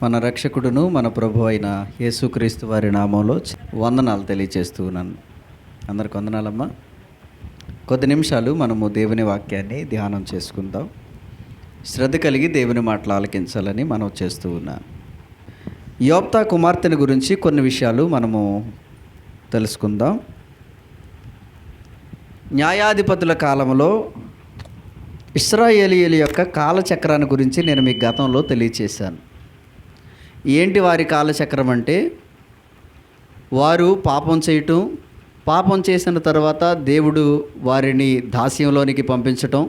మన రక్షకుడును మన ప్రభు అయిన యేసుక్రీస్తు వారి నామంలో వందనాలు తెలియచేస్తూ ఉన్నాను. అందరికి వందనాలమ్మా. కొద్ది నిమిషాలు మనము దేవుని వాక్యాన్ని ధ్యానం చేసుకుందాం. శ్రద్ధ కలిగి దేవుని మాటలు ఆలకించాలని మనం చేస్తూ ఉన్నాను. యోప్తా కుమార్తెని గురించి కొన్ని విషయాలు మనము తెలుసుకుందాం. న్యాయాధిపతుల కాలంలో ఇశ్రాయేలీయుల యొక్క కాలచక్రాన్ని గురించి నేను మీకు గతంలో తెలియచేశాను. ఏంటి వారి కాలచక్రం అంటే, వారు పాపం చేయటం, పాపం చేసిన తర్వాత దేవుడు వారిని దాస్యంలోనికి పంపించటం,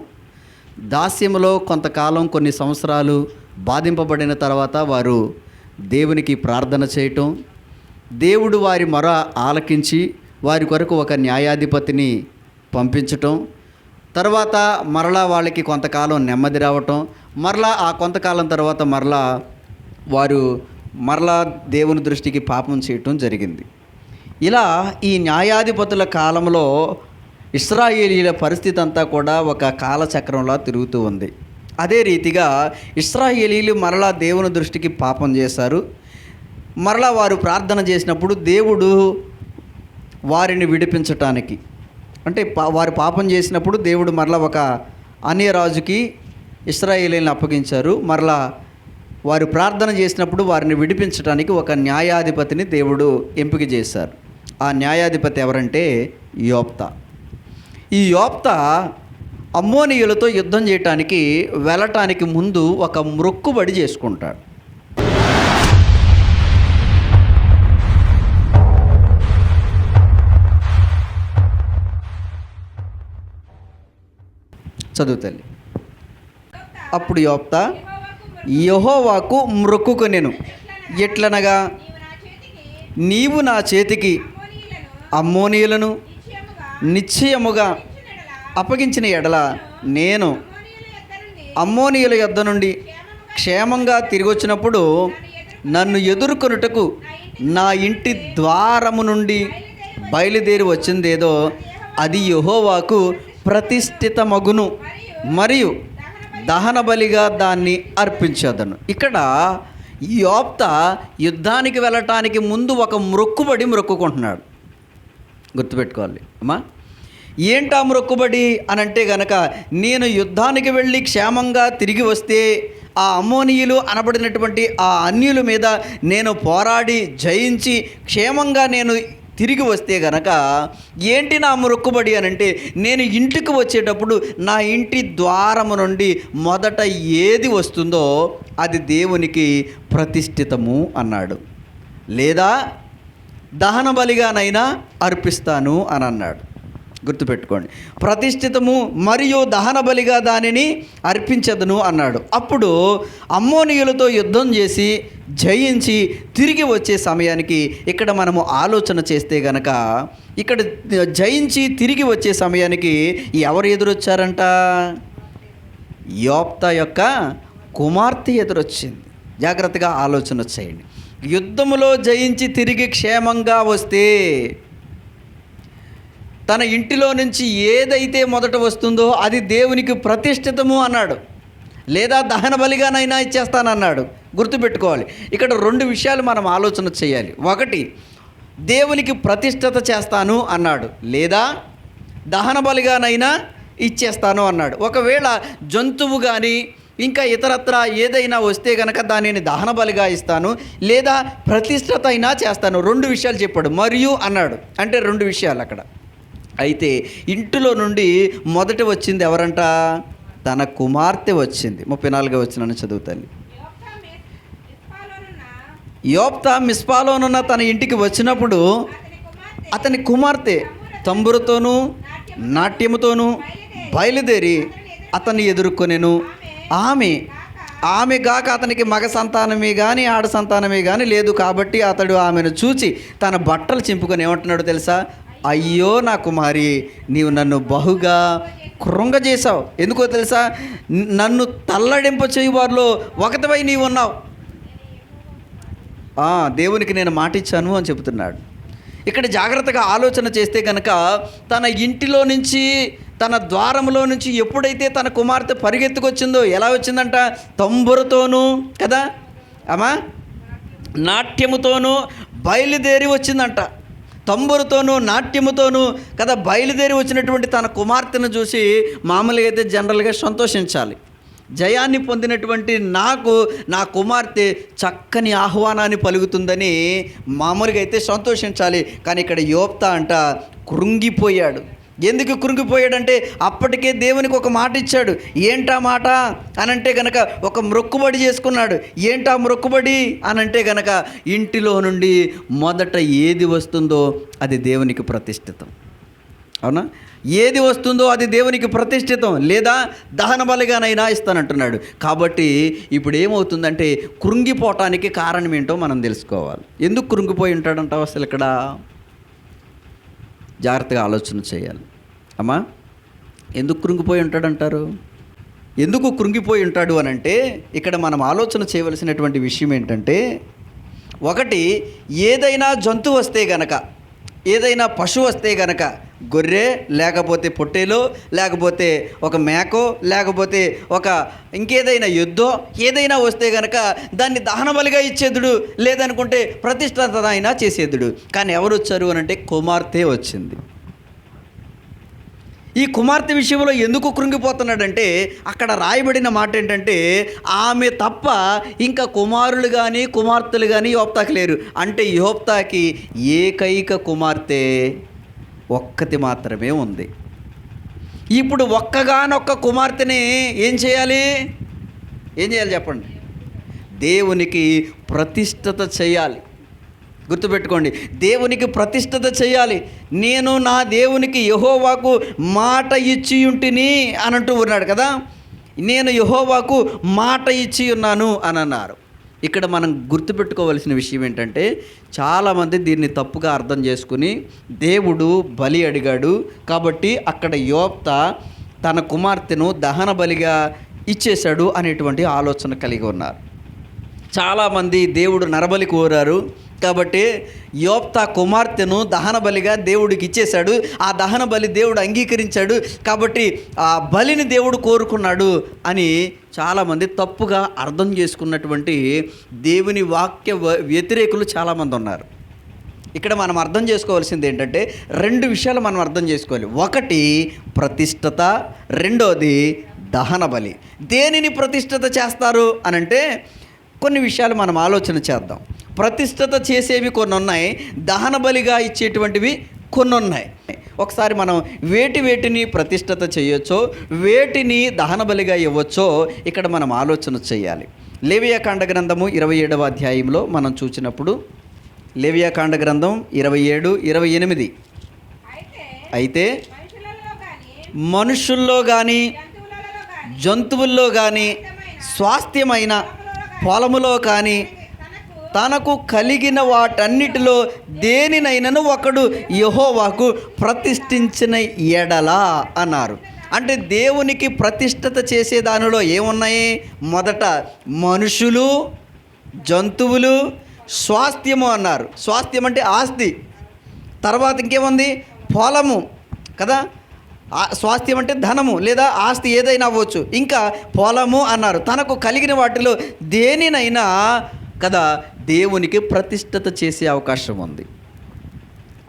దాస్యంలో కొంతకాలం కొన్ని సంవత్సరాలు బాధింపబడిన తర్వాత వారు దేవునికి ప్రార్థన చేయటం, దేవుడు వారి మొర ఆలకించి వారి కొరకు ఒక న్యాయాధిపతిని పంపించటం, తర్వాత మరలా వాళ్ళకి కొంతకాలం నెమ్మది రావటం, మరలా ఆ కొంతకాలం తర్వాత వారు మరలా దేవుని దృష్టికి పాపం చేయటం జరిగింది. ఇలా ఈ న్యాయాధిపతుల కాలంలో ఇశ్రాయేలీల పరిస్థితి అంతా కూడా ఒక కాలచక్రంలా తిరుగుతూ ఉంది. అదే రీతిగా ఇశ్రాయేలీలు మరలా దేవుని దృష్టికి పాపం చేశారు. మరలా వారు ప్రార్థన చేసినప్పుడు దేవుడు వారిని విడిపించటానికి, అంటే వారు పాపం చేసినప్పుడు దేవుడు మరలా ఒక అన్యరాజుకి ఇశ్రాయేలీలను అప్పగించారు. మరలా వారు ప్రార్థన చేసినప్పుడు వారిని విడిపించడానికి ఒక న్యాయాధిపతిని దేవుడు ఎంపిక చేశారు. ఆ న్యాయాధిపతి ఎవరంటే యోప్తా. ఈ యోప్తా అమ్మోనీయులతో యుద్ధం చేయటానికి వెళ్ళటానికి ముందు ఒక మ్రొక్కుబడి చేసుకుంటాడు. చదువుతల్లి. అప్పుడు యోప్తా యెహోవాకు మ్రొక్కుకొనెను. ఎట్లనగా, నీవు నా చేతికి అమ్మోనీయులను నిశ్చయముగా అప్పగించిన ఎడల నేను అమ్మోనీయుల యొద్ద నుండి క్షేమంగా తిరిగి వచ్చినప్పుడు నన్ను ఎదుర్కొనుటకు నా ఇంటి ద్వారము నుండి బయలుదేరి వచ్చిందేదో అది యెహోవాకు ప్రతిష్ఠితమగును, మరియు దహన బలిగా దాన్ని అర్పించదను. ఇక్కడ యోప్తా యుద్ధానికి వెళ్ళటానికి ముందు ఒక మ్రొక్కుబడి మొక్కుకుంటున్నాడు. గుర్తుపెట్టుకోవాలి అమ్మా. ఏంటా మ్రొక్కుబడి అని అంటే గనక, నేను యుద్ధానికి వెళ్ళి క్షేమంగా తిరిగి వస్తే ఆ అమ్మోనీయులు అనబడినటువంటి ఆ అన్యుల మీద నేను పోరాడి జయించి క్షేమంగా నేను తిరిగి వస్తే గనక ఏంటి నా మొక్కుబడి అని అంటే, నేను ఇంటికి వచ్చేటప్పుడు నా ఇంటి ద్వారము నుండి మొదట ఏది వస్తుందో అది దేవునికి ప్రతిష్ఠితము అన్నాడు, లేదా దహన బలిగానైనా అర్పిస్తాను అని అన్నాడు. గుర్తుపెట్టుకోండి, ప్రతిష్ఠితము మరియు దహన బలిగా దానిని అర్పించదును అన్నాడు. అప్పుడు అమ్మోనీయులతో యుద్ధం చేసి జయించి తిరిగి వచ్చే సమయానికి ఇక్కడ మనము ఆలోచన చేస్తే గనక, ఇక్కడ జయించి తిరిగి వచ్చే సమయానికి ఎవరు ఎదురొచ్చారంట? యోప్తా యొక్క కుమార్తె ఎదురొచ్చింది. జాగ్రత్తగా ఆలోచన చేయండి. యుద్ధములో జయించి తిరిగి క్షేమంగా వస్తే తన ఇంటిలో నుంచి ఏదైతే మొదట వస్తుందో అది దేవునికి ప్రతిష్ఠితము అన్నాడు, లేదా దహన బలిగానైనా ఇచ్చేస్తానన్నాడు. గుర్తుపెట్టుకోవాలి, ఇక్కడ రెండు విషయాలు మనం ఆలోచన చేయాలి. ఒకటి, దేవునికి ప్రతిష్ఠిత చేస్తాను అన్నాడు, లేదా దహన బలిగానైనా ఇచ్చేస్తాను అన్నాడు. ఒకవేళ జంతువు కానీ ఇంకా ఇతరత్ర ఏదైనా వస్తే కనుక దానిని దహన బలిగా ఇస్తాను, లేదా ప్రతిష్ఠిత అయినా చేస్తాను. రెండు విషయాలు చెప్పాడు. మరియు అన్నాడు అంటే రెండు విషయాలు అక్కడ. అయితే ఇంటిలో నుండి మొదట వచ్చింది ఎవరంట? తన కుమార్తె వచ్చింది. 34వ వచనాన్ని చదువుతాను. యోప్తా మిస్పాలోనున్న తన ఇంటికి వచ్చినప్పుడు అతని కుమార్తె తంబురతోనూ నాట్యముతోనూ బయలుదేరి అతన్ని ఎదుర్కొనెను. ఆమె గాక అతనికి మగ సంతానమే కానీ ఆడ సంతానమే కానీ లేదు. కాబట్టి అతడు ఆమెను చూచి తన బట్టలు చింపుకొని ఏమంటున్నాడు తెలుసా? అయ్యో నా కుమారి, నీవు నన్ను బహుగా కృంగజేశావు. ఎందుకో తెలుసా? నన్ను తల్లడింప చేయువారిలో ఒకటివై నీవు ఉన్నావు. దేవునికి నేను మాటిచ్చాను అని చెబుతున్నాడు. ఇక్కడ జాగ్రత్తగా ఆలోచన చేస్తే కనుక, తన ఇంటిలో నుంచి తన ద్వారంలో నుంచి ఎప్పుడైతే తన కుమార్తె పరిగెత్తుకొచ్చిందో, ఎలా వచ్చిందంట? తంబురతోనూ కదా అమ్మా, నాట్యముతోనూ బయలుదేరి వచ్చిందంట. తంబురుతోనూ నాట్యముతోనూ కదా బయలుదేరి వచ్చినటువంటి తన కుమార్తెను చూసి మామూలుగా అయితే జనరల్గా సంతోషించాలి. జయాన్ని పొందినటువంటి నాకు నా కుమార్తె చక్కని ఆహ్వానాన్ని పలుకుతుందని మామూలుగా అయితే సంతోషించాలి. కానీ ఇక్కడ యోప్తా అంట కృంగిపోయాడు. ఎందుకు కృంగిపోయాడంటే అప్పటికే దేవునికి ఒక మాట ఇచ్చాడు. ఏంటా మాట అనంటే గనక ఒక మ్రొక్కుబడి చేసుకున్నాడు. ఏంటా మ్రొక్కుబడి అనంటే గనక ఇంటిలో నుండి మొదట ఏది వస్తుందో అది దేవునికి ప్రతిష్ఠితం. అవునా? ఏది వస్తుందో అది దేవునికి ప్రతిష్ఠితం, లేదా దహన బలిగానైనా ఇస్తానంటున్నాడు. కాబట్టి ఇప్పుడు ఏమవుతుందంటే కృంగిపోవటానికి కారణం ఏంటో మనం తెలుసుకోవాలి. ఎందుకు కృంగిపోయి ఉంటాడంటావు అసలు? ఇక్కడ జాగ్రత్తగా ఆలోచన చేయాలి. అమ్మా, ఎందుకు కృంగిపోయి ఉంటాడంటారు? ఎందుకు కృంగిపోయి ఉంటాడు అని అంటే ఇక్కడ మనం ఆలోచన చేయవలసినటువంటి విషయం ఏంటంటే, ఒకటి, ఏదైనా జంతువు వస్తే గనక, ఏదైనా పశువు వస్తే గనక, గొర్రె లేకపోతే పొట్టేలో లేకపోతే ఒక మేకో లేకపోతే ఒక ఇంకేదైనా ఎద్దో ఏదైనా వస్తే గనక దాన్ని దహన బలిగా ఇచ్చేదుడు, లేదనుకుంటే ప్రతిష్ఠిత అయినా చేసేదుడు. కానీ ఎవరు వచ్చారు అని అంటే కుమార్తె వచ్చింది. ఈ కుమార్తె విషయంలో ఎందుకు కృంగిపోతున్నాడంటే అక్కడ రాయబడిన మాట ఏంటంటే ఆమె తప్ప ఇంకా కుమారులు కానీ కుమార్తెలు కానీ యోప్తాకి లేరు. అంటే యోప్తాకి ఏకైక కుమార్తె ఒక్కతి మాత్రమే ఉంది. ఇప్పుడు ఒక్కగానొక్క కుమార్తెని ఏం చేయాలి చెప్పండి? దేవునికి ప్రతిష్ఠిత చేయాలి. గుర్తుపెట్టుకోండి, దేవునికి ప్రతిష్ఠిత చేయాలి. నేను నా దేవునికి యెహోవాకు మాట ఇచ్చి ఉంటిని అని అంటూ ఉన్నాడు కదా. నేను యెహోవాకు మాట ఇచ్చి ఉన్నాను అని అన్నారు. ఇక్కడ మనం గుర్తుపెట్టుకోవాల్సిన విషయం ఏంటంటే చాలామంది దీన్ని తప్పుగా అర్థం చేసుకుని దేవుడు బలి అడిగాడు కాబట్టి అక్కడ యోప్తా తన కుమార్తెను దహన బలిగా ఇచ్చేశాడు అనేటువంటి ఆలోచన కలిగి ఉన్నారు. చాలామంది దేవుడు నరబలి కోరారు కాబట్టి యోప్తా కుమార్తెను దహన బలిగా దేవుడికి ఇచ్చేశాడు. ఆ దహన బలి దేవుడు అంగీకరించాడు కాబట్టి ఆ బలిని దేవుడు కోరుకున్నాడు అని చాలామంది తప్పుగా అర్థం చేసుకున్నటువంటి దేవుని వాక్య వ్యతిరేకులు చాలామంది ఉన్నారు. ఇక్కడ మనం అర్థం చేసుకోవాల్సింది ఏంటంటే రెండు విషయాలు మనం అర్థం చేసుకోవాలి. ఒకటి ప్రతిష్ఠిత, రెండోది దహన బలి. దేనిని ప్రతిష్ఠిత చేస్తారు అనంటే కొన్ని విషయాలు మనం ఆలోచన చేద్దాం. ప్రతిష్ఠిత చేసేవి కొన్ని ఉన్నాయి, దహన బలిగా ఇచ్చేటువంటివి కొన్ని ఉన్నాయి. ఒకసారి మనం వేటిని ప్రతిష్ఠిత చేయొచ్చో వేటిని దహన బలిగా ఇవ్వచ్చో ఇక్కడ మనం ఆలోచన చేయాలి. లేవియాకాండ గ్రంథము 27వ అధ్యాయంలో మనం చూసినప్పుడు లేవియాకాండ గ్రంథం 27:28 అయితే మనుషుల్లో కానీ జంతువుల్లో కానీ స్వాస్థ్యమైన పొలములో కానీ తనకు కలిగిన వాటన్నిటిలో దేనినైనను ఒకడు యెహోవాకు ప్రతిష్ఠించిన ఎడల అన్నారు. అంటే దేవునికి ప్రతిష్ఠిత చేసే దానిలో ఏమున్నాయి? మొదట మనుషులు, జంతువులు, స్వాస్థ్యము అన్నారు. స్వాస్థ్యం అంటే ఆస్తి. తర్వాత ఇంకేముంది? పొలము కదా. స్వాస్థ్యం అంటే ధనము లేదా ఆస్తి ఏదైనా అవ్వచ్చు. ఇంకా పొలము అన్నారు. తనకు కలిగిన వాటిలో దేనినైనా కదా దేవునికి ప్రతిష్ఠిత చేసే అవకాశం ఉంది.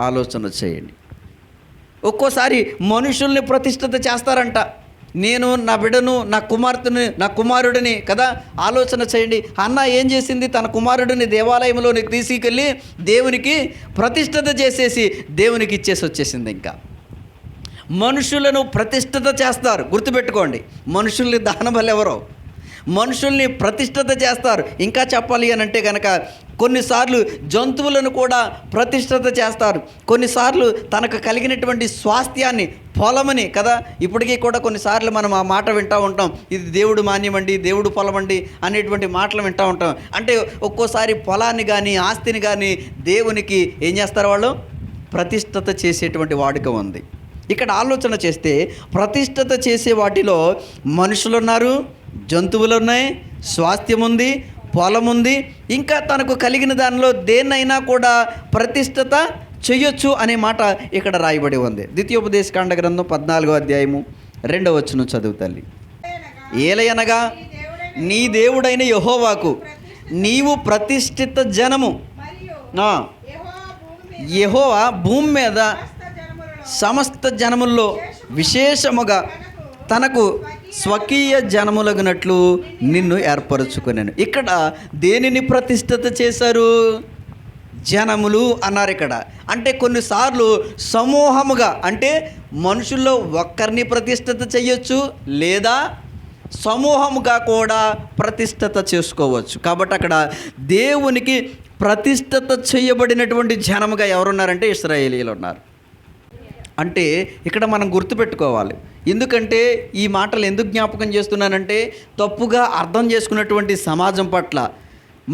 ఆలోచన చేయండి. ఒక్కోసారి మనుషుల్ని ప్రతిష్ఠిత చేస్తారంట. నేను నా బిడ్డను, నా కుమార్తెని, నా కుమారుడిని కదా. ఆలోచన చేయండి. అన్న ఏం చేసింది? తన కుమారుడిని దేవాలయంలోనికి తీసుకెళ్ళి దేవునికి ప్రతిష్ఠిత చేసేసి దేవునికి ఇచ్చేసి వచ్చేసింది. ఇంకా మనుషులను ప్రతిష్ఠిత చేస్తారు. గుర్తుపెట్టుకోండి, మనుషుల్ని దహన బలి ఎవరో మనుషుల్ని ప్రతిష్ఠిత చేస్తారు. ఇంకా చెప్పాలి అని అంటే కనుక కొన్నిసార్లు జంతువులను కూడా ప్రతిష్ఠిత చేస్తారు. కొన్నిసార్లు తనకు కలిగినటువంటి స్వాస్థ్యాన్ని, పొలమని కదా. ఇప్పటికీ కూడా కొన్నిసార్లు మనం ఆ మాట వింటూ ఉంటాం, ఇది దేవుడు మాన్యమండి, దేవుడు పొలమండి అనేటువంటి మాటలు వింటూ ఉంటాం. అంటే ఒక్కోసారి పొలాన్ని కానీ ఆస్తిని కానీ దేవునికి ఏం చేస్తారు? వాళ్ళు ప్రతిష్ఠిత చేసేటువంటి వాడుక ఉంది. ఇక్కడ ఆలోచన చేస్తే ప్రతిష్ఠిత చేసే వాటిలో మనుషులు ఉన్నారు, జంతువులు ఉన్నాయి, స్వాస్థ్యం ఉంది, పొలం ఉంది. ఇంకా తనకు కలిగిన దానిలో దేన్నైనా కూడా ప్రతిష్ఠిత చేయొచ్చు అనే మాట ఇక్కడ రాయబడి ఉంది. ద్వితీయోపదేశకాండ గ్రంథం 14వ అధ్యాయము 2వ వచనం చదువుతాలి. ఏలయనగా నీ దేవుడైన యెహోవాకు నీవు ప్రతిష్ఠిత జనము. మరియు ఆ, యెహోవా యెహోవా భూమి మీద భూమి మీద సమస్త జనములలో సమస్త జనముల్లో విశేషముగా తనకు స్వకీయ జనములగునట్లు నిన్ను ఏర్పరచుకున్నాను. ఇక్కడ దేనిని ప్రతిష్ఠిత చేశారు? జనములు అన్నారు ఇక్కడ. అంటే కొన్నిసార్లు సమూహముగా, అంటే మనుషుల్లో ఒక్కరిని ప్రతిష్ఠిత చేయొచ్చు, లేదా సమూహముగా కూడా ప్రతిష్ఠిత చేసుకోవచ్చు. కాబట్టి అక్కడ దేవునికి ప్రతిష్ఠిత చేయబడినటువంటి జనముగా ఎవరున్నారంటే ఇశ్రాయేలీయులు ఉన్నారు. అంటే ఇక్కడ మనం గుర్తుపెట్టుకోవాలి. ఎందుకంటే ఈ మాటలు ఎందుకు జ్ఞాపకం చేస్తున్నానంటే, తప్పుగా అర్థం చేసుకున్నటువంటి సమాజం పట్ల,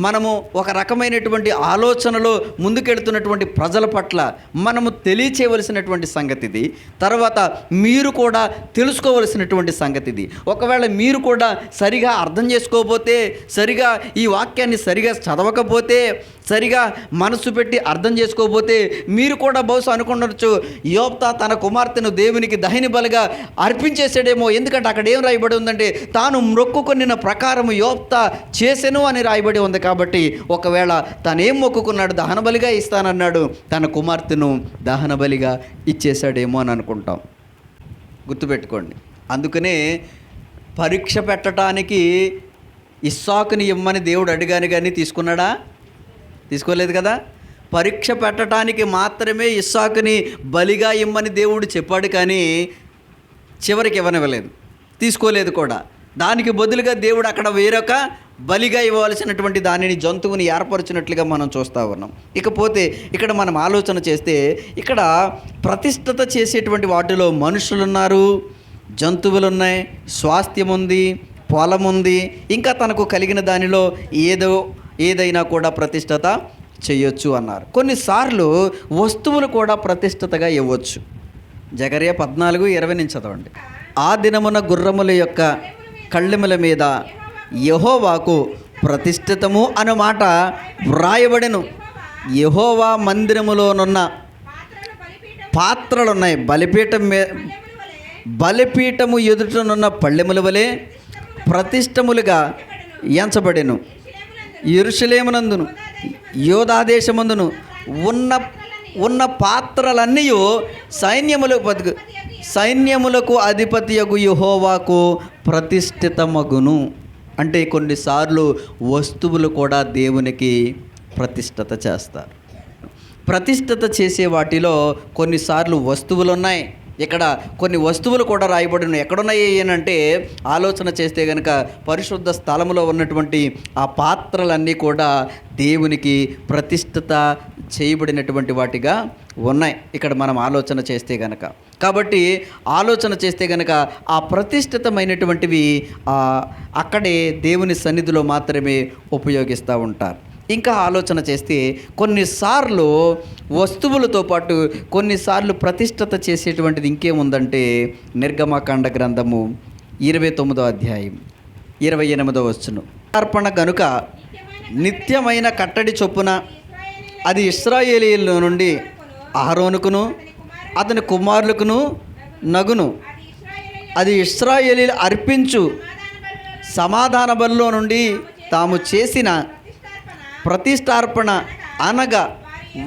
మనము ఒక రకమైనటువంటి ఆలోచనలో ముందుకెళ్తున్నటువంటి ప్రజల పట్ల మనము తెలియచేయవలసినటువంటి సంగతి ఇది. తర్వాత మీరు కూడా తెలుసుకోవలసినటువంటి సంగతి ఇది. ఒకవేళ మీరు కూడా సరిగా అర్థం చేసుకోకపోతే, సరిగా ఈ వాక్యాన్ని సరిగా చదవకపోతే, సరిగా మనసు పెట్టి అర్థం చేసుకోకపోతే, మీరు కూడా బహుశా అనుకుండొచ్చు, యోప్తా తన కుమార్తెను దేవునికి దహన బలిగా అర్పించేసాడేమో. ఎందుకంటే అక్కడ ఏం రాయబడి ఉందంటే, తాను మొక్కుకొనిన ప్రకారము యోప్తా చేసెను అని రాయబడి ఉంది. కాబట్టి ఒకవేళ తనేం మొక్కుకున్నాడు, దహన బలిగా ఇస్తానన్నాడు, తన కుమార్తెను దహన బలిగా ఇచ్చేశాడేమో అని అనుకుంటాం. గుర్తుపెట్టుకోండి. అందుకనే పరీక్ష పెట్టడానికి ఇస్సాకుని ఇమ్మని దేవుడు అడిగాను, కానీ తీసుకున్నాడా? తీసుకోలేదు కదా. పరీక్ష పెట్టడానికి మాత్రమే ఇస్సాకుని బలిగా ఇమ్మని దేవుడు చెప్పాడు, కానీ చివరికి ఇవ్వనివ్వలేదు, తీసుకోలేదు కూడా. దానికి బదులుగా దేవుడు అక్కడ వేరొక బలిగా ఇవ్వవలసినటువంటి దానిని, జంతువుని ఏర్పరిచినట్లుగా మనం చూస్తూ ఉన్నాం. ఇకపోతే ఇక్కడ మనం ఆలోచన చేస్తే, ఇక్కడ ప్రతిష్ఠిత చేసేటువంటి వాటిలో మనుషులున్నారు, జంతువులు ఉన్నాయి, స్వాస్థ్యం ఉంది, పొలం ఉంది, ఇంకా తనకు కలిగిన దానిలో ఏదైనా కూడా ప్రతిష్ఠిత చేయొచ్చు అన్నారు. కొన్నిసార్లు వస్తువులు కూడా ప్రతిష్ఠితగా ఇవ్వచ్చు. జకర్యా 14:20 నుంచి చదవండి. ఆ దినమున గుర్రముల యొక్క కళ్ళెముల మీద యెహోవాకు ప్రతిష్ఠితము అను మాట వ్రాయబడెను. యెహోవా మందిరములోనున్న పాత్రలున్నాయి, బలిపీఠము ఎదుటనున్న పళ్ళెముల వలె ప్రతిష్టములుగా ఎంచబడెను. యెరూషలేమునందును యోధాదేశమందును ఉన్న పాత్రలన్నీ సైన్యములకు అధిపతియగు యెహోవాకు ప్రతిష్ఠితమగును. అంటే కొన్నిసార్లు వస్తువులు కూడా దేవునికి ప్రతిష్ఠిత చేస్తారు. ప్రతిష్ఠిత చేసే వాటిలో కొన్నిసార్లు వస్తువులు ఉన్నాయి. ఇక్కడ కొన్ని వస్తువులు కూడా రాయబడిన ఎక్కడున్నాయి అంటే, ఆలోచన చేస్తే కనుక పరిశుద్ధ స్థలములో ఉన్నటువంటి ఆ పాత్రలన్నీ కూడా దేవునికి ప్రతిష్ఠిత చేయబడినటువంటి వాటిగా ఉన్నాయి. ఇక్కడ మనం ఆలోచన చేస్తే కనుక, కాబట్టి ఆలోచన చేస్తే కనుక ఆ ప్రతిష్ఠితమైనటువంటివి అక్కడే దేవుని సన్నిధిలో మాత్రమే ఉపయోగిస్తూ ఉంటారు. ఇంకా ఆలోచన చేస్తే కొన్నిసార్లు వస్తువులతో పాటు కొన్నిసార్లు ప్రతిష్ఠిత చేసేటువంటిది ఇంకేముందంటే, నిర్గమకాండ గ్రంథము 29వ అధ్యాయం 28వ వచనం. అర్పణ గనుక నిత్యమైన కట్టడి చొప్పున అది ఇశ్రాయేలీయుల నుండి అహరోనుకును అతని కుమారులకును నగును. అది ఇశ్రాయేలీయులు అర్పించు సమాధాన బలిలో నుండి తాము చేసిన ప్రతిష్టార్పణ, అనగా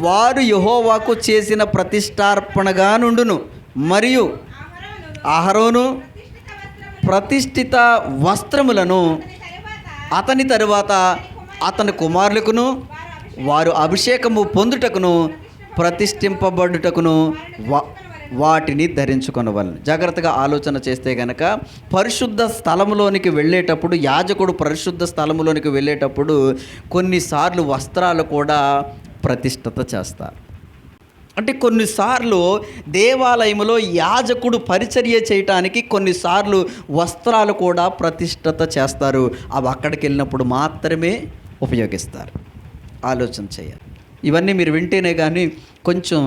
వారు యెహోవాకు చేసిన ప్రతిష్టార్పణగా నుండును. మరియు అహరోను ప్రతిష్ఠిత వస్త్రములను అతని తరువాత అతని కుమారులకును వారు అభిషేకము పొందుటకును ప్రతిష్ఠింపబడుటకును వాటిని ధరించుకొనవలెను. జాగ్రత్తగా ఆలోచన చేస్తే గనక పరిశుద్ధ స్థలములోనికి వెళ్ళేటప్పుడు, యాజకుడు పరిశుద్ధ స్థలములోనికి వెళ్ళేటప్పుడు కొన్నిసార్లు వస్త్రాలు కూడా ప్రతిష్ఠిత చేస్తారు. అంటే కొన్నిసార్లు దేవాలయంలో యాజకుడు పరిచర్య చేయటానికి కొన్నిసార్లు వస్త్రాలు కూడా ప్రతిష్ఠిత చేస్తారు. అవి అక్కడికి వెళ్ళినప్పుడు మాత్రమే ఉపయోగిస్తారు. ఆలోచన చేయాలి. ఇవన్నీ మీరు వింటేనే కానీ కొంచెం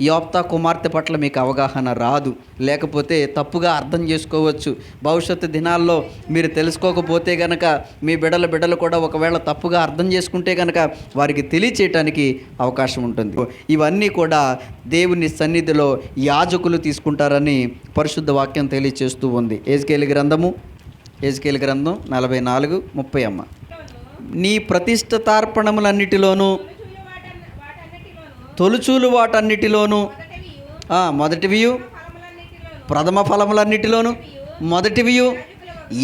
యోప్తా కుమార్తె పట్ల మీకు అవగాహన రాదు, లేకపోతే తప్పుగా అర్థం చేసుకోవచ్చు. భవిష్యత్తు దినాల్లో మీరు తెలుసుకోకపోతే కనుక మీ బిడ్డలు కూడా ఒకవేళ తప్పుగా అర్థం చేసుకుంటే కనుక వారికి తెలియచేయటానికి అవకాశం ఉంటుంది. ఇవన్నీ కూడా దేవుని సన్నిధిలో యాజకులు తీసుకుంటారని పరిశుద్ధ వాక్యం తెలియచేస్తూ ఉంది. యెహెజ్కేలు గ్రంథం 44:30 అమ్మ. నీ ప్రతిష్ఠితార్పణములన్నిటిలోను తొలుచూలు వాటన్నిటిలోను మొదటివియు ప్రథమ ఫలములన్నిటిలోను మొదటివియు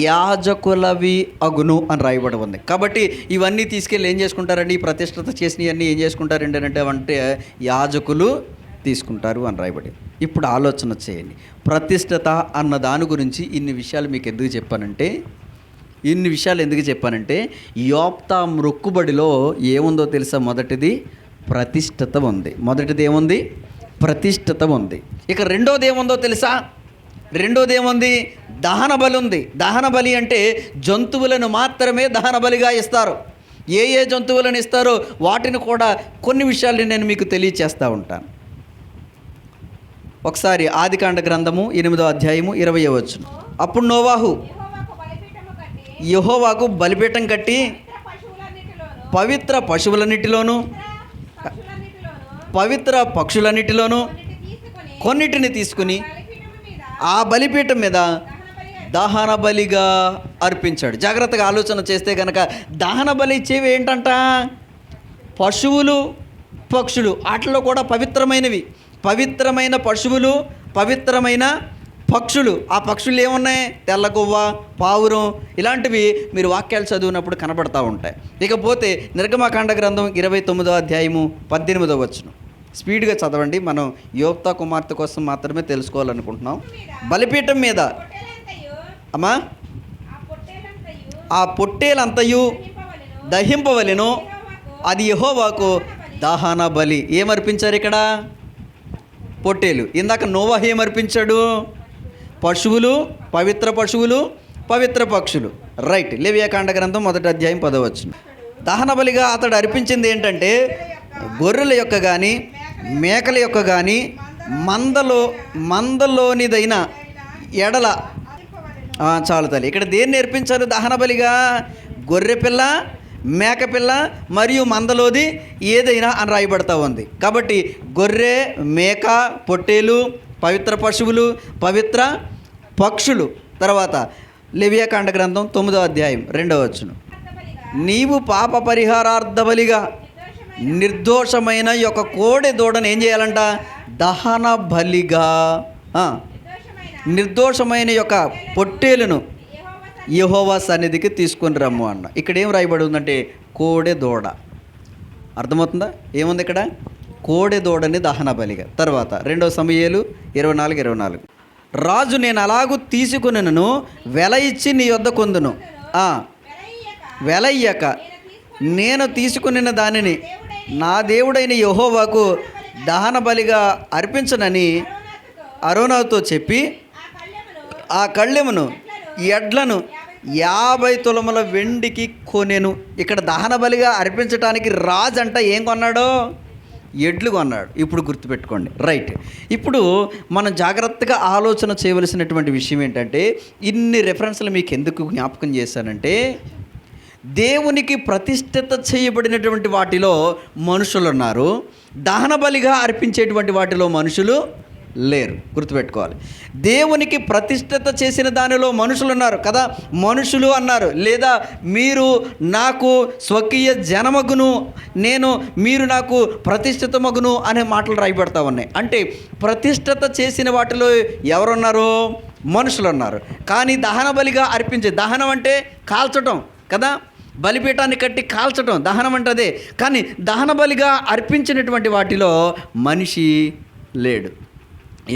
యాజకులవి అగును అని రాయబడి ఉంది. కాబట్టి ఇవన్నీ తీసుకెళ్ళి ఏం చేసుకుంటారండి, ఈ ప్రతిష్ఠత చేసినవన్నీ ఏం చేసుకుంటారండి అంటే యాజకులు తీసుకుంటారు అని రాయబడి. ఇప్పుడు ఆలోచన చేయండి, ప్రతిష్ఠత అన్న దాని గురించి ఇన్ని విషయాలు మీకు ఎందుకు చెప్పానంటే యోప్తా మొక్కుబడిలో ఏముందో తెలుసా? మొదటిది ప్రతిష్ఠత ఉంది. మొదటిది ఏముంది? ప్రతిష్ఠత ఉంది. ఇక రెండోది ఏముందో తెలుసా? రెండోది ఏముంది? దహన బలి ఉంది. దహన బలి అంటే జంతువులను మాత్రమే దహన బలిగా ఇస్తారు. ఏ జంతువులను ఇస్తారో వాటిని కూడా కొన్ని విషయాలు నేను మీకు తెలియచేస్తూ ఉంటాను. ఒకసారి ఆదికాండ గ్రంథము 8వ అధ్యాయము 20వ వచనం. అప్పుడు నోవాహు యెహోవాకు బలిపీఠం కట్టి పవిత్ర పశువులన్నిటిలోను పవిత్ర పక్షులన్నిటిలోను కొన్నిటిని తీసుకుని ఆ బలిపీఠం మీద దహన బలిగా అర్పించాడు. జాగ్రత్తగా ఆలోచన చేస్తే కనుక దహన బలి ఇచ్చేవి ఏంటంట? పశువులు, పక్షులు. వాటిలో కూడా పవిత్రమైనవి, పవిత్రమైన పశువులు, పవిత్రమైన పక్షులు. ఆ పక్షులు ఏమున్నాయి? తెల్లగువ్వ, పావురం, ఇలాంటివి మీరు వాక్యాలు చదివినప్పుడు కనబడతా ఉంటాయి. ఇకపోతే నిర్గమకాండ గ్రంథం 29వ అధ్యాయము 18వ వచనం. స్పీడ్గా చదవండి, మనం యోప్తా కుమార్తె కోసం మాత్రమే తెలుసుకోవాలనుకుంటున్నాం. బలిపీఠం మీద అమ్మా ఆ పొట్టేలంతయు దహింపవలెను, అది యెహోవాకు దహన బలి. ఏమర్పించారు ఇక్కడ? పొట్టేలు. ఇందాక నోవాహు ఏమర్పించాడు? పశువులు, పవిత్ర పశువులు, పవిత్ర పక్షులు. రైట్. లేవియాకాండ గ్రంథం 1వ అధ్యాయం 10వ వచనం. దహన బలిగా అతడు అర్పించింది ఏంటంటే గొర్రెల యొక్క కానీ మేకల యొక్క కానీ మందలోనిదైన ఎడల చాలు తల్లి. ఇక్కడ దేన్ని నేర్పించారు దహన బలిగా? గొర్రె పిల్ల, మేక పిల్ల మరియు మందలోది ఏదైనా అని రాయబడతా ఉంది. కాబట్టి గొర్రె, మేక, పొట్టేలు, పవిత్ర పశువులు, పవిత్ర పక్షులు. తర్వాత లేవియాకాండ గ్రంథం 9వ అధ్యాయం 2వ వచనం. నీవు పాప పరిహారార్థ బలిగా నిర్దోషమైన యొక్క కోడె దూడను ఏం చేయాలంట? దహన బలిగా. నిర్దోషమైన యొక్క పొట్టేలును యెహోవా సన్నిధికి తీసుకొని రమ్ము అన్న. ఇక్కడ ఏం రాయబడి ఉందంటే కోడె దూడ. అర్థమవుతుందా? ఏముంది ఇక్కడ? కోడె దూడని దహన బలిగా. తర్వాత 2వ సమూయేలు 24:24. రాజు నేను అలాగూ తీసుకునను వెల ఇచ్చి నీ యొద్ద కొందును, వెల ఇయ్యక నేను తీసుకున్న దానిని నా దేవుడైన యెహోవాకు దహన బలిగా అర్పించనని అరోనాతో చెప్పి ఆ కళ్ళెమును ఎడ్లను 50 తులముల వెండికి కొనెను. ఇక్కడ దహన బలిగా అర్పించడానికి రాజు అంట ఏం కొన్నాడో? ఎడ్లు కొన్నాడు. ఇప్పుడు గుర్తుపెట్టుకోండి. రైట్. ఇప్పుడు మనం జాగ్రత్తగా ఆలోచన చేయవలసినటువంటి విషయం ఏంటంటే, ఇన్ని రెఫరెన్స్లు మీకు ఎందుకు జ్ఞాపకం చేశానంటే, దేవునికి ప్రతిష్ఠిత చేయబడినటువంటి వాటిలో మనుషులు ఉన్నారు, దహన బలిగా అర్పించేటువంటి వాటిలో మనుషులు లేరు. గుర్తుపెట్టుకోవాలి. దేవునికి ప్రతిష్ఠిత చేసిన దానిలో మనుషులు ఉన్నారు కదా, మనుషులు అన్నారు. లేదా మీరు నాకు స్వకీయ జనమగును, మీరు నాకు ప్రతిష్ఠితమగును అనే మాటలు రాయబడతా ఉన్నాయి. అంటే ప్రతిష్ఠిత చేసిన వాటిలో ఎవరున్నారు? మనుషులు ఉన్నారు. కానీ దహన బలిగా అర్పించే, దహనం అంటే కాల్చటం కదా, బలిపీఠాన్ని కట్టి కాల్చటం దహనం అంటే అదే. కానీ దహన బలిగా అర్పించినటువంటి వాటిలో మనిషి లేడు.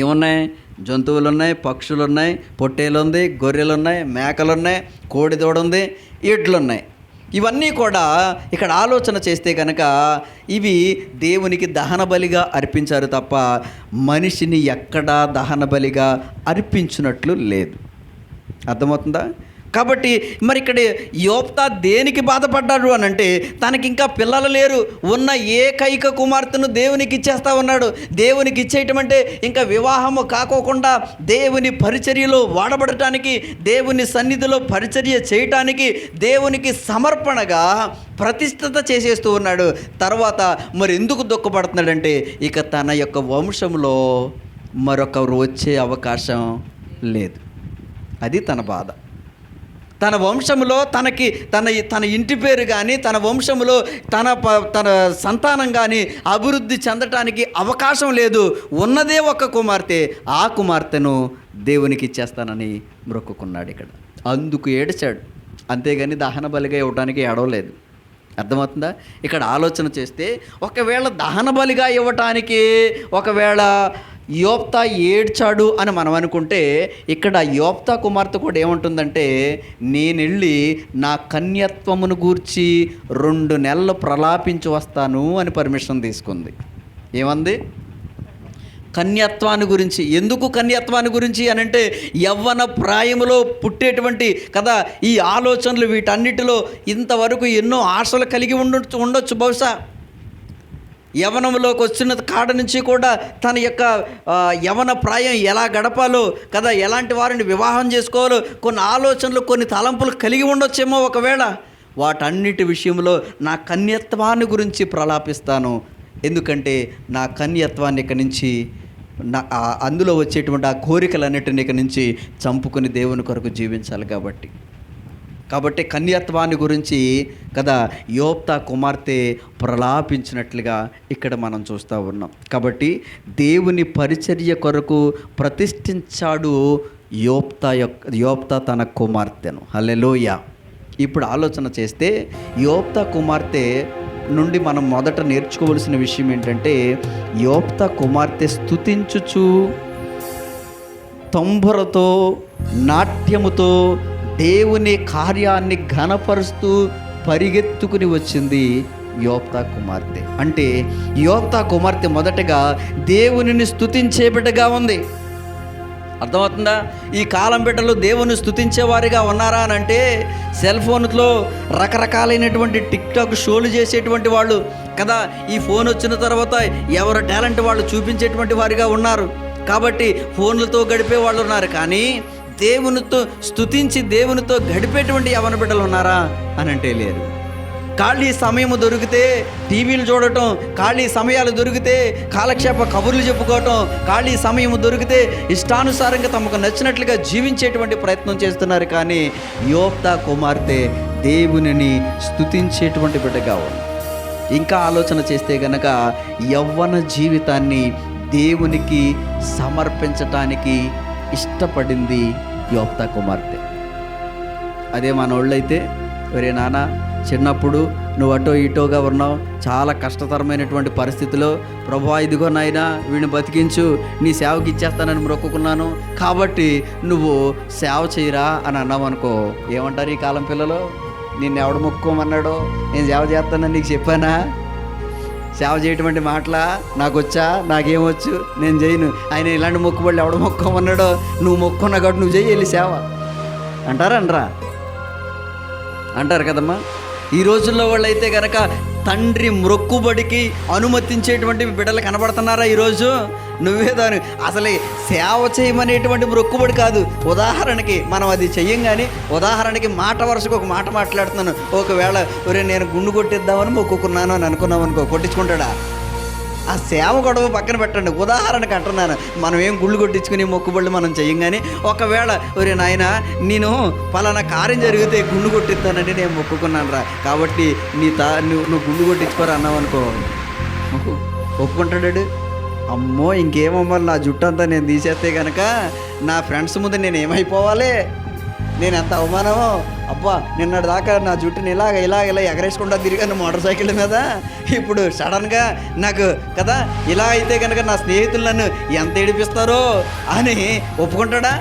ఏమున్నాయి? జంతువులు ఉన్నాయి, పక్షులు ఉన్నాయి, పొట్టేలు ఉంది, గొర్రెలు ఉన్నాయి, మేకలు ఉన్నాయి, కోడి దూడ ఉంది, ఎడ్లు ఉన్నాయి. ఇవన్నీ కూడా ఇక్కడ ఆలోచన చేస్తే కనుక ఇవి దేవునికి దహన బలిగా అర్పించారు తప్ప మనిషిని ఎక్కడా దహన బలిగా అర్పించినట్లు లేదు. అర్థమవుతుందా? కాబట్టి మరి ఇక్కడ యోప్తా దేనికి బాధపడ్డాడు అని అంటే, తనకి ఇంకా పిల్లలు లేరు, ఉన్న ఏకైక కుమార్తెను దేవునికి ఇచ్చేస్తా ఉన్నాడు. దేవునికి ఇచ్చేయటం అంటే ఇంకా వివాహము కాకోకుండా దేవుని పరిచర్యలో వాడబడటానికి, దేవుని సన్నిధిలో పరిచర్య చేయటానికి, దేవునికి సమర్పణగా ప్రతిష్ఠిత చేసేస్తూ ఉన్నాడు. తర్వాత మరి ఎందుకు దుఃఖపడుతున్నాడంటే, ఇక తన యొక్క వంశంలో మరొకరు వచ్చే అవకాశం లేదు. అది తన బాధ. తన వంశంలో తన ఇంటి పేరు కానీ తన వంశంలో తన సంతానం కానీ అభివృద్ధి చెందటానికి అవకాశం లేదు. ఉన్నదే ఒక కుమార్తె, ఆ కుమార్తెను దేవునికి ఇచ్చేస్తానని మొక్కుకున్నాడు. ఇక్కడ అందుకు ఏడ్చాడు, అంతేగాని దహన బలిగా ఇవ్వడానికి ఏడవలేదు. అర్థమవుతుందా? ఇక్కడ ఆలోచన చేస్తే ఒకవేళ దహన బలిగా ఇవ్వటానికి ఒకవేళ యోప్తా ఏడ్చాడు అని మనం అనుకుంటే, ఇక్కడ యోప్తా కుమార్తె కూడా ఏమంటుందంటే, నేనెళ్ళి నా కన్యత్వమును గూర్చి 2 నెలలు ప్రలాపించి వస్తాను అని పర్మిషన్ తీసుకుంది. ఏమంది? కన్యత్వాన్ని గురించి. ఎందుకు కన్యత్వాన్ని గురించి అని అంటే, యవ్వన ప్రాయములో పుట్టేటువంటి కదా ఈ ఆలోచనలు, వీటన్నిటిలో ఇంతవరకు ఎన్నో ఆశలు కలిగి ఉండొచ్చు బహుశా. యవనంలోకి వచ్చిన కాడ నుంచి కూడా తన యొక్క యవన ప్రాయం ఎలా గడపాలో కదా, ఎలాంటి వారిని వివాహం చేసుకోవాలో కొన్ని ఆలోచనలు, కొన్ని తలంపులు కలిగి ఉండొచ్చేమో. ఒకవేళ వాటన్నిటి విషయంలో నా కన్యత్వాన్ని గురించి ప్రలాపిస్తాను, ఎందుకంటే నా కన్యత్వాన్ని ఇక నుంచి అందులో వచ్చేటువంటి ఆ కోరికలన్నిటిని ఇక నుంచి చంపుకొని దేవుని కొరకు జీవించాలి. కాబట్టి కన్యత్వాన్ని గురించి కదా యోప్తా కుమార్తె ప్రలాపించినట్లుగా ఇక్కడ మనం చూస్తూ ఉన్నాం. కాబట్టి దేవుని పరిచర్య కొరకు ప్రతిష్ఠించాడు యోప్తా తన కుమార్తెను. హల్లెలూయా. ఇప్పుడు ఆలోచన చేస్తే యోప్తా కుమార్తె నుండి మనం మొదట నేర్చుకోవలసిన విషయం ఏంటంటే, యోప్తా కుమార్తె స్తుతించుచు తంబురతో నాట్యముతో దేవుని కార్యాన్ని ఘనపరుస్తూ పరిగెత్తుకుని వచ్చింది యోప్తా కుమార్తె. అంటే యోప్తా కుమార్తె మొదటగా దేవునిని స్తుతించే బిడ్డగా ఉంది. అర్థమవుతుందా? ఈ కాలం బిడ్డలు దేవుని స్తుతించేవారిగా ఉన్నారా అని అంటే, సెల్ ఫోన్లో రకరకాలైనటువంటి టిక్టాక్ షోలు చేసేటువంటి వాళ్ళు కదా, ఈ ఫోన్ వచ్చిన తర్వాత ఎవరి టాలెంట్ వాళ్ళు చూపించేటువంటి వారిగా ఉన్నారు. కాబట్టి ఫోన్లతో గడిపే వాళ్ళు ఉన్నారు, కానీ దేవునితో స్తుతించి దేవునితో గడిపేటువంటి యవన బిడ్డలు ఉన్నారా అని అంటే లేరు. ఖాళీ సమయము దొరికితే టీవీలు చూడటం, ఖాళీ సమయాలు దొరికితే కాలక్షేప కబుర్లు చెప్పుకోవటం, ఖాళీ సమయము దొరికితే ఇష్టానుసారంగా తమకు నచ్చినట్లుగా జీవించేటువంటి ప్రయత్నం చేస్తున్నారు. కానీ యోప్తా కుమార్తె దేవునిని స్తుతించేటువంటి బిడ్డగా ఉంది. ఇంకా ఆలోచన చేస్తే గనక యవ్వన జీవితాన్ని దేవునికి సమర్పించటానికి ఇష్టపడింది యోప్తా కుమార్తె. అదే మనోళ్ళైతే, ఒరే నాన్న, చిన్నప్పుడు నువ్వు అటో ఇటోగా ఉన్నావు, చాలా కష్టతరమైనటువంటి పరిస్థితిలో, ప్రభువా ఇదిగో నాయనా వీడిని బతికించు, నీ సేవకి ఇచ్చేస్తానని మొక్కుకున్నాను, కాబట్టి నువ్వు సేవ చేయరా అని అన్నావు అనుకో, ఏమంటారు ఈ కాలం పిల్లలు? నిన్ను ఎవడు మొక్కుకోమన్నాడో? నేను సేవ చేస్తానని నీకు చెప్పానా? సేవ చేయటువంటి మాటలా? నాకు వచ్చా? నాకేమొచ్చు? నేను చేయను. ఆయన ఇలాంటి మొక్కుబడులు ఎవడు మొక్కుకోమన్నాడో? నువ్వు మొక్కున్నా కాబట్టి నువ్వు చేయి వెళ్ళి సేవ అంటారు కదమ్మా. ఈ రోజుల్లో వాళ్ళు అయితే కనుక తండ్రి మొక్కుబడికి అనుమతించేటువంటి బిడ్డలు కనబడుతున్నారా ఈరోజు? నువ్వే దాని అసలు సేవ చేయమనేటువంటి మొక్కుబడి కాదు. ఉదాహరణకి మనం అది చెయ్యం, కానీ ఉదాహరణకి మాట వరుసకు ఒక మాట మాట్లాడుతున్నాను. ఒకవేళ ఒరే నేను గుండు కొట్టిద్దామని మొక్కుకున్నాను అని అనుకున్నాం అనుకో, కొట్టించుకుంటాడా? ఆ సేవ గొడవ పక్కన పెట్టండి, ఉదాహరణకు అంటున్నాను. మనం ఏం గుళ్ళు కొట్టించుకుని మొక్కుబళ్ళు మనం చెయ్యం, కానీ ఒకవేళ ఒరే నాయన నేను పలానా కార్యం జరిగితే గుండు కొట్టిస్తానంటే నేను మొక్కుకున్నాను రా, కాబట్టి నువ్వు గుండు కొట్టించుకోరా అన్నావు అనుకో, ఒప్పుకుంటాడు. అమ్మో ఇంకేమమ్మాలి, నా జుట్టు అంతా నేను తీసేస్తే కనుక నా ఫ్రెండ్స్ ముందు నేను ఏమైపోవాలి, నేను ఎంత అవమానమో, అబ్బా నిన్నటి దాకా నా జుట్టుని ఇలా ఎగరేసుకుంటా తిరిగాను మోటార్ సైకిల్ మీద, ఇప్పుడు సడన్గా నాకు కదా ఇలా అయితే కనుక నా స్నేహితులు నన్ను ఎంత ఏడిపిస్తారో అని ఒప్పుకుంటాడా?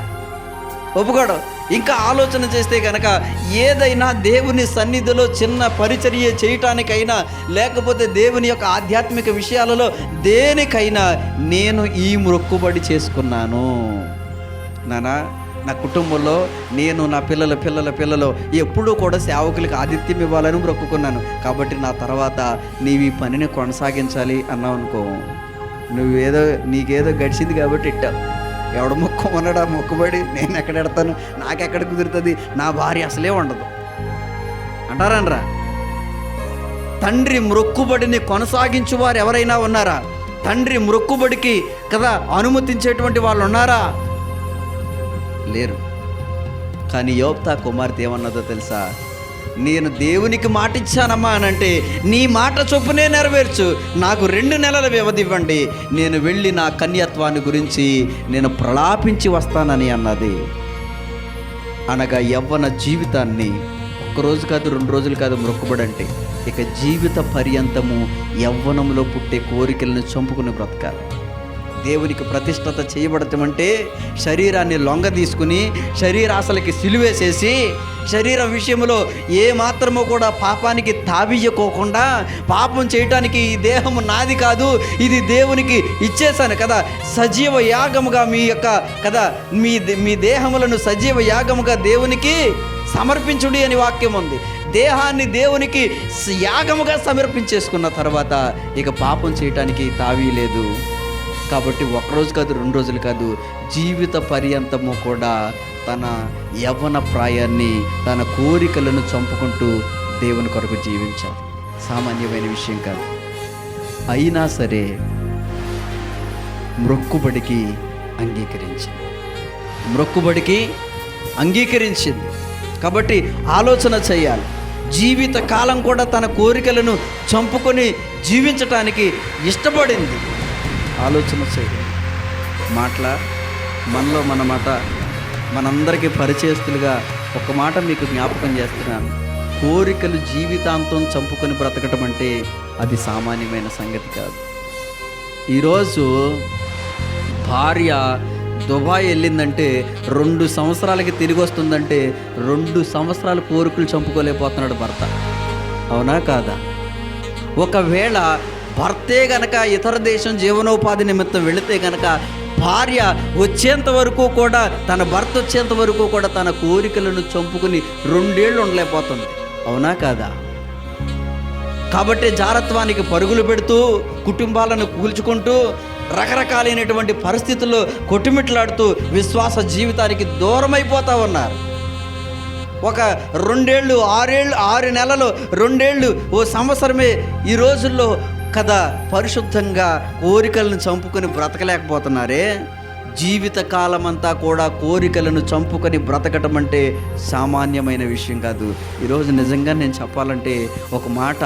ఒప్పుకోడు. ఇంకా ఆలోచన చేస్తే కనుక ఏదైనా దేవుని సన్నిధిలో చిన్న పరిచర్య చేయటానికైనా, లేకపోతే దేవుని యొక్క ఆధ్యాత్మిక విషయాలలో దేనికైనా నేను ఈ మొక్కుబడి చేసుకున్నాను నానా. నా కుటుంబంలో నేను నా పిల్లలు ఎప్పుడూ కూడా సేవకులకి ఆతిథ్యం ఇవ్వాలని మొక్కుకున్నాను, కాబట్టి నా తర్వాత నీవు ఈ పనిని కొనసాగించాలి అన్నావు అనుకో, నీకేదో గడిచింది కాబట్టి ఇట్టావు. ఎవడ మొక్కమన్నాడు ఆ మొక్కుబడి? నేను ఎక్కడ ఎడతాను, నాకెక్కడ కుదురుతుంది, నా భార్య అసలే ఉండదు అంటారనరా. తండ్రి మొక్కుబడిని కొనసాగించు వారు ఎవరైనా ఉన్నారా? తండ్రి మొక్కుబడికి కదా అనుమతించేటువంటి వాళ్ళు ఉన్నారా? లేరు. కానీ యోప్తా కుమార్తె ఏమన్నదో తెలుసా? నేను దేవునికి మాట ఇచ్చానమ్మా అని అంటే, నీ మాట చొప్పునే నెరవేర్చు, నాకు 2 నెలల వ్యవధి ఇవ్వండి, నేను వెళ్ళి నా కన్యత్వాన్ని గురించి నేను ప్రలాపించి వస్తానని అన్నది. అనగా యవ్వన జీవితాన్ని 1 రోజు కాదు 2 రోజులు కాదు మొక్కుబడంటే, ఇక జీవిత పర్యంతము యవ్వనంలో పుట్టే కోరికలను చంపుకుని బ్రతకాలి. దేవునికి ప్రతిష్టత చేయబడటం అంటే శరీరాన్ని లొంగ తీసుకుని శరీరాశలకి సిలువేసేసి శరీరం విషయంలో ఏ మాత్రమో కూడా పాపానికి తావియ్యకోకుండా, పాపం చేయటానికి ఈ దేహము నాది కాదు, ఇది దేవునికి ఇచ్చేసాను కదా, సజీవ యాగముగా మీ యొక్క కదా మీ దేహములను సజీవ యాగముగా దేవునికి సమర్పించుడి అని వాక్యం ఉంది. దేహాన్ని దేవునికి యాగముగా సమర్పించేసుకున్న తర్వాత ఇక పాపం చేయటానికి తావీ లేదు. కాబట్టి 1 రోజు కాదు 2 రోజులు కాదు, జీవిత పర్యంతము కూడా తన యవ్వన ప్రాయాన్ని, తన కోరికలను చంపుకుంటూ దేవుని కొరకు జీవించాలి. సామాన్యమైన విషయం కాదు. అయినా సరే మొక్కుబడికి అంగీకరించింది. కాబట్టి ఆలోచన చేయాలి. జీవిత కాలం కూడా తన కోరికలను చంపుకొని జీవించటానికి ఇష్టపడింది. ఆలోచన చేయాలి. మనలో మన మాట మనందరికీ పరిచయస్తులుగా ఒక మాట మీకు జ్ఞాపకం చేస్తున్నాను. కోరికలు జీవితాంతం చంపుకొని బ్రతకటం అంటే అది సామాన్యమైన సంగతి కాదు. ఈరోజు భార్య దుబాయ్ వెళ్ళిందంటే 2 సంవత్సరాలకి తిరిగి వస్తుందంటే 2 సంవత్సరాలు కోరికలు చంపుకోలేకపోతున్నాడు భర్త. అవునా కాదా? ఒకవేళ భర్తే గనక ఇతర దేశం జీవనోపాధి నిమిత్తం వెళితే గనక భార్య వచ్చేంత వరకు కూడా, తన భర్త వచ్చేంత వరకు కూడా తన కోరికలను చంపుకుని 2 ఏళ్ళు ఉండలేకపోతుంది. అవునా కాదా? కాబట్టి జారత్వానికి పరుగులు పెడుతూ, కుటుంబాలను కూల్చుకుంటూ, రకరకాలైనటువంటి పరిస్థితుల్లో కొట్టుమిట్లాడుతూ విశ్వాస జీవితానికి దూరమైపోతూ ఉన్నారు. ఒక 2 ఏళ్ళు 6 నెలలు 2 ఏళ్ళు ఓ సంవత్సరమే ఈ రోజుల్లో కదా పరిశుద్ధంగా కోరికలను చంపుకొని బ్రతకలేకపోతున్నారే. జీవిత కాలమంతా కూడా కోరికలను చంపుకొని బ్రతకటం అంటే సామాన్యమైన విషయం కాదు. ఈరోజు నిజంగా నేను చెప్పాలంటే ఒక మాట,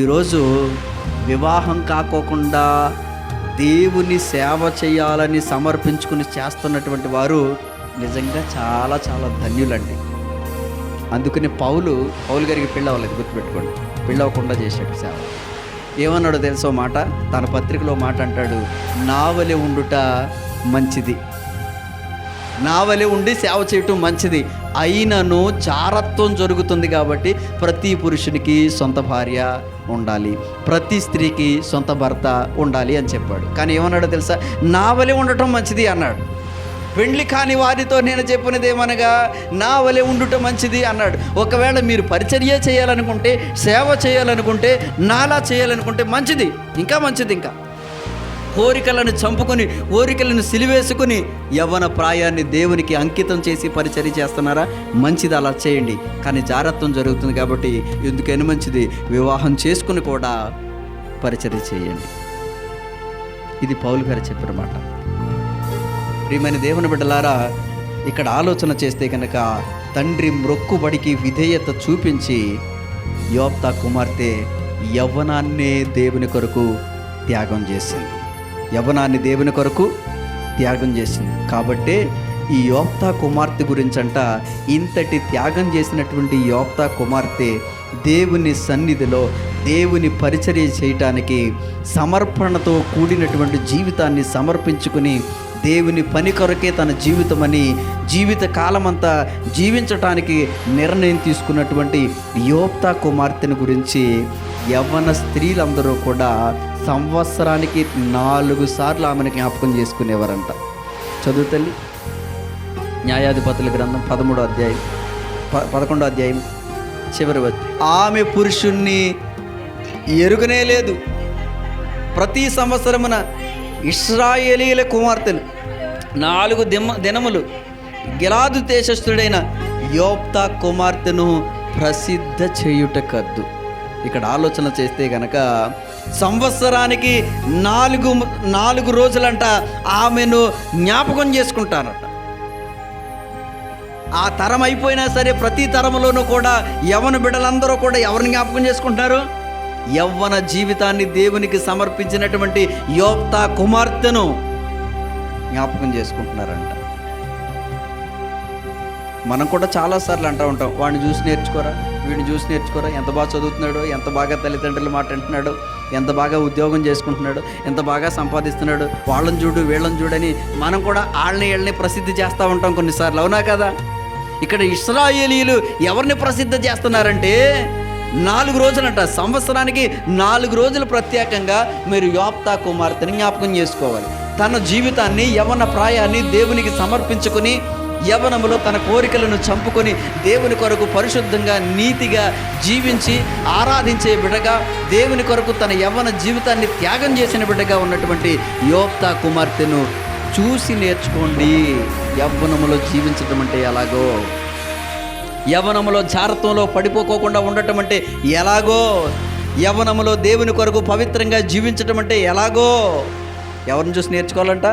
ఈరోజు వివాహం కాకోకుండా దేవుని సేవ చేయాలని సమర్పించుకుని చేస్తున్నటువంటి వారు నిజంగా చాలా చాలా ధన్యులండి. అందుకని పౌలు గారికి పెళ్ళి అవ్వలేదు, గుర్తుపెట్టుకోండి. పెళ్ళి అవ్వకుండా చేశాడు సేవ. ఏమన్నాడో తెలుసో మాట, తన పత్రికలో మాట అంటాడు, నా వలె ఉండుట మంచిది, నా వలె ఉండి సేవ చేయటం మంచిది, అయినను జారత్వం జరుగుతుంది కాబట్టి ప్రతి పురుషునికి సొంత భార్య ఉండాలి, ప్రతి స్త్రీకి సొంత భర్త ఉండాలి అని చెప్పాడు. కానీ ఏమన్నాడో తెలుసా? నా వలె ఉండటం మంచిది అన్నాడు. పెండ్లి కాని వారితో నేను చెప్పినది ఏమనగా, నా వలె ఉండుట మంచిది అన్నాడు. ఒకవేళ మీరు పరిచర్య చేయాలనుకుంటే, సేవ చేయాలనుకుంటే, నాలా చేయాలనుకుంటే మంచిది, ఇంకా మంచిది. ఇంకా కోరికలను చంపుకొని, కోరికలను సిలివేసుకుని యవ్వన ప్రాయాన్ని దేవునికి అంకితం చేసి పరిచర్య చేస్తున్నారా? మంచిది, అలా చేయండి. కానీ జారత్వం జరుగుతుంది కాబట్టి ఎందుకని మంచిది, వివాహం చేసుకుని కూడా పరిచర్య చేయండి. ఇది పౌలు గారు చెప్పిన మాట. ప్రియమైన దేవుని బిడ్డలారా, ఇక్కడ ఆలోచన చేస్తే కనుక తండ్రి మొక్కుబడికి విధేయత చూపించి యోప్తా కుమార్తె యవ్వనాన్నే దేవుని కొరకు త్యాగం చేసింది. యవ్వనాన్ని దేవుని కొరకు త్యాగం చేసింది. కాబట్టే ఈ యోప్తా కుమార్తె గురించంట, ఇంతటి త్యాగం చేసినటువంటి యోప్తా కుమార్తె దేవుని సన్నిధిలో దేవుని పరిచర్య చేయటానికి సమర్పణతో కూడినటువంటి జీవితాన్ని సమర్పించుకుని దేవుని పని కొరకే తన జీవితమని జీవిత కాలమంతా జీవించటానికి నిర్ణయం తీసుకున్నటువంటి యోప్తా కుమార్తెను గురించి యవ్వన స్త్రీలందరూ కూడా సంవత్సరానికి 4 సార్లు ఆమెను జ్ఞాపకం చేసుకునేవారంట. చదువు తల్లి. న్యాయాధిపతుల గ్రంథం 11వ అధ్యాయం చివరి వచ్చి, ఆమె పురుషుణ్ణి ఎరుగనే లేదు. ప్రతి సంవత్సరమున ఇశ్రాయేలీల కుమార్తెలు 4 దినములు గిలాదు దేశస్థుడైన యోప్తా కుమార్తెను ప్రసిద్ధ చేయుట కద్దు. ఇక్కడ ఆలోచన చేస్తే గనక సంవత్సరానికి 4 రోజులంట ఆమెను జ్ఞాపకం చేసుకుంటారట. ఆ తరం అయిపోయినా సరే ప్రతి తరంలోనూ కూడా యవ్వన బిడ్డలందరూ కూడా ఎవరిని జ్ఞాపకం చేసుకుంటున్నారు? యవ్వన జీవితాన్ని దేవునికి సమర్పించినటువంటి యోప్తా కుమార్తెను జ్ఞాపకం చేసుకుంటున్నారంట. మనం కూడా చాలాసార్లు అంటూ ఉంటాం, వాడిని చూసి నేర్చుకోరా, వీడిని చూసి నేర్చుకోరా, ఎంత బాగా చదువుతున్నాడో, ఎంత బాగా తల్లిదండ్రుల మాట వింటున్నాడో, ఎంత బాగా ఉద్యోగం చేసుకుంటున్నాడు, ఎంత బాగా సంపాదిస్తున్నాడు, వాళ్ళని చూడు వీళ్ళని చూడని మనం కూడా వీళ్ళని ప్రసిద్ధి చేస్తూ ఉంటాం కొన్నిసార్లు, అవునా కదా? ఇక్కడ ఇశ్రాయేలీయులు ఎవరిని ప్రసిద్ధి చేస్తున్నారంటే 4 రోజులంట, సంవత్సరానికి 4 రోజులు ప్రత్యేకంగా మీరు యోప్తా కుమార్తెని జ్ఞాపకం చేసుకోవాలి. తన జీవితాన్ని యవ్వన ప్రాయాన్ని దేవునికి సమర్పించుకొని యవ్వనములో తన కోరికలను చంపుకొని దేవుని కొరకు పరిశుద్ధంగా నీతిగా జీవించి ఆరాధించే బిడ్డగా, దేవుని కొరకు తన యవ్వన జీవితాన్ని త్యాగం చేసిన బిడ్డగా ఉన్నటువంటి యోప్తా కుమార్తెను చూసి నేర్చుకోండి. యవ్వనములో జీవించటం అంటే ఎలాగో, యవ్వనములో జారత్వంలో పడిపోకోకుండా ఉండటం అంటే ఎలాగో, యవ్వనములో దేవుని కొరకు పవిత్రంగా జీవించటం అంటే ఎలాగో ఎవరిని చూసి నేర్చుకోవాలంట?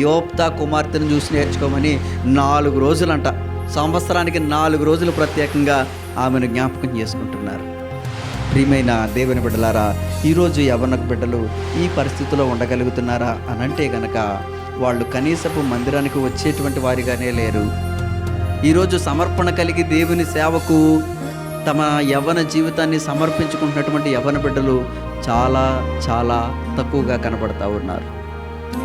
యోప్తా కుమార్తెను చూసి నేర్చుకోమని 4 రోజులంట, సంవత్సరానికి 4 రోజులు ప్రత్యేకంగా ఆమెను జ్ఞాపకం చేసుకుంటున్నారు. ప్రియమైన దేవుని బిడ్డలారా, ఈరోజు యవ్వన బిడ్డలు ఈ పరిస్థితిలో ఉండగలుగుతున్నారా అనంటే గనక వాళ్ళు కనీసపు మందిరానికి వచ్చేటువంటి వారిగానే లేరు. ఈరోజు సమర్పణ కలిగి దేవుని సేవకు తమ యవ్వన జీవితాన్ని సమర్పించుకుంటున్నటువంటి యవ్వన బిడ్డలు చాలా చాలా తక్కువగా కనబడతా ఉన్నారు.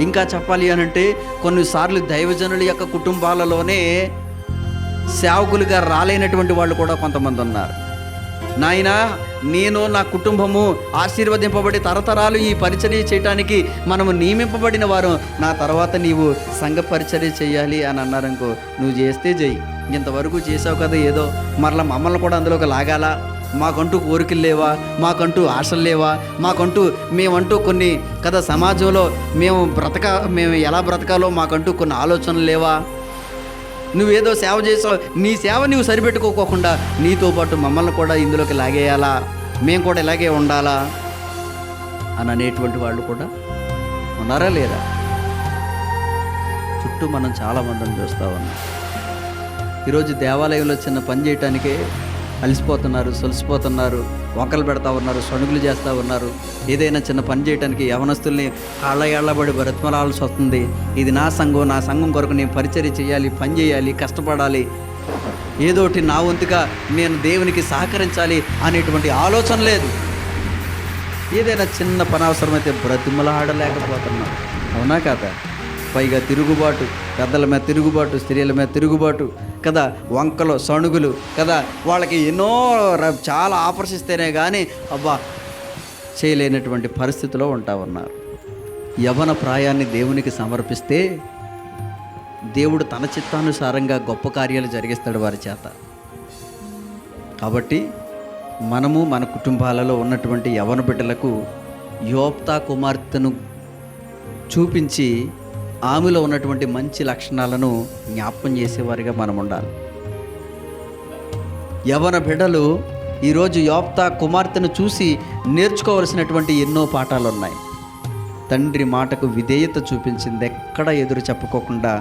ఇంకా చెప్పాలి అనంటే కొన్నిసార్లు దైవజనుల యొక్క కుటుంబాలలోనే సేవకులుగా రాలేనటువంటి వాళ్ళు కూడా కొంతమంది ఉన్నారు. నాయనా, నేను నా కుటుంబము ఆశీర్వదింపబడి తరతరాలు ఈ పరిచర్య చేయడానికి మనము నియమింపబడిన వారు, నా తర్వాత నీవు సంఘ పరిచర్య చేయాలి అని అన్నారనుకో, నువ్వు చేస్తే చెయ్యి, ఇంతవరకు చేసావు కదా ఏదో, మరలా మమ్మల్ని కూడా అందులోకి లాగాలా, మాకంటూ కోరికలు లేవా, మాకంటూ ఆశలు లేవా, మాకంటూ మేమంటూ కొన్ని కదా సమాజంలో మేము ఎలా బ్రతకాలో మాకంటూ కొన్ని ఆలోచనలు లేవా, నువ్వేదో సేవ చేసావు, నీ సేవ నువ్వు సరిపెట్టుకోకుండా నీతో పాటు మమ్మల్ని కూడా ఇందులోకి లాగేయాలా, మేము కూడా ఇలాగే ఉండాలా అని అనేటువంటి వాళ్ళు కూడా ఉన్నారా లేరా? చుట్టూ మనం చాలామందిని చూస్తూ ఉన్నాం. ఈరోజు దేవాలయంలో చిన్న పని చేయటానికే అలసిపోతున్నారు, సొలిసిపోతున్నారు, వంకలు పెడతా ఉన్నారు, సణుగులు చేస్తూ ఉన్నారు. ఏదైనా చిన్న పని చేయడానికి యవనస్తుల్ని కాళ్ళబడి బ్రతిమలాల్సి వస్తుంది. ఇది నా సంఘం కొరకు నేను పరిచర్య చేయాలి, పని చేయాలి, కష్టపడాలి, ఏదోటి నా వంతుగా నేను దేవునికి సహకరించాలి అనేటువంటి ఆలోచన లేదు. ఏదైనా చిన్న పని అవసరమైతే బ్రతిమలాడలేకపోతున్నాం, అవునా కదా? పైగా తిరుగుబాటు, పెద్దల మీద తిరుగుబాటు, స్త్రీల మీద తిరుగుబాటు కదా, వంకలు సణుగులు కదా, వాళ్ళకి ఎన్నో చాలా ఆఫర్స్ ఇస్తేనే కానీ అబ్బా చేయలేనటువంటి పరిస్థితిలో ఉంటా ఉన్నారు. యవ్వన ప్రాయాన్ని దేవునికి సమర్పిస్తే దేవుడు తన చిత్తానుసారంగా గొప్ప కార్యాలు జరిగిస్తాడు వారి చేత. కాబట్టి మనము మన కుటుంబాలలో ఉన్నటువంటి యవ్వన బిడ్డలకు యోప్తా కుమార్తెను చూపించి ఆమెలో ఉన్నటువంటి మంచి లక్షణాలను జ్ఞాపకం చేసేవారిగా మనం ఉండాలి. యవ్వన బిడ్డలు ఈరోజు యోప్తా కుమార్తెను చూసి నేర్చుకోవలసినటువంటి ఎన్నో పాఠాలు ఉన్నాయి. తండ్రి మాటకు విధేయత చూపించింది, ఎక్కడ ఎదురు చెప్పుకోకుండా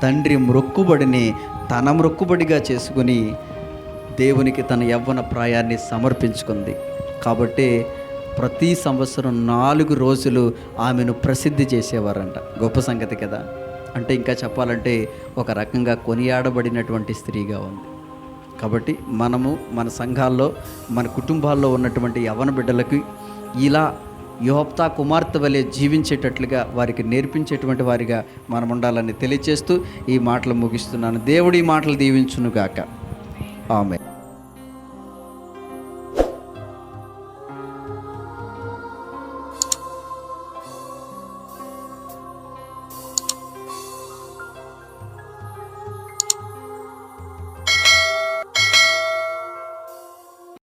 తండ్రి మ్రొక్కుబడిని తన మ్రొక్కుబడిగా చేసుకుని దేవునికి తన యవ్వన ప్రాయాన్ని సమర్పించుకుంది. కాబట్టి ప్రతి సంవత్సరం 4 రోజులు ఆమెను ప్రసిద్ధి చేసేవారంట. గొప్ప సంగతి కదా. అంటే ఇంకా చెప్పాలంటే ఒక రకంగా కొనియాడబడినటువంటి స్త్రీగా ఉంది. కాబట్టి మనము మన సంఘాల్లో మన కుటుంబాల్లో ఉన్నటువంటి యవ్వన బిడ్డలకి ఇలా యోప్తా కుమార్తె వలె జీవించేటట్లుగా వారికి నేర్పించేటువంటి వారిగా మనం ఉండాలని తెలియచేస్తూ ఈ మాటలు ముగిస్తున్నాను. దేవుడి మాటలు దీవించునుగాక. ఆమె.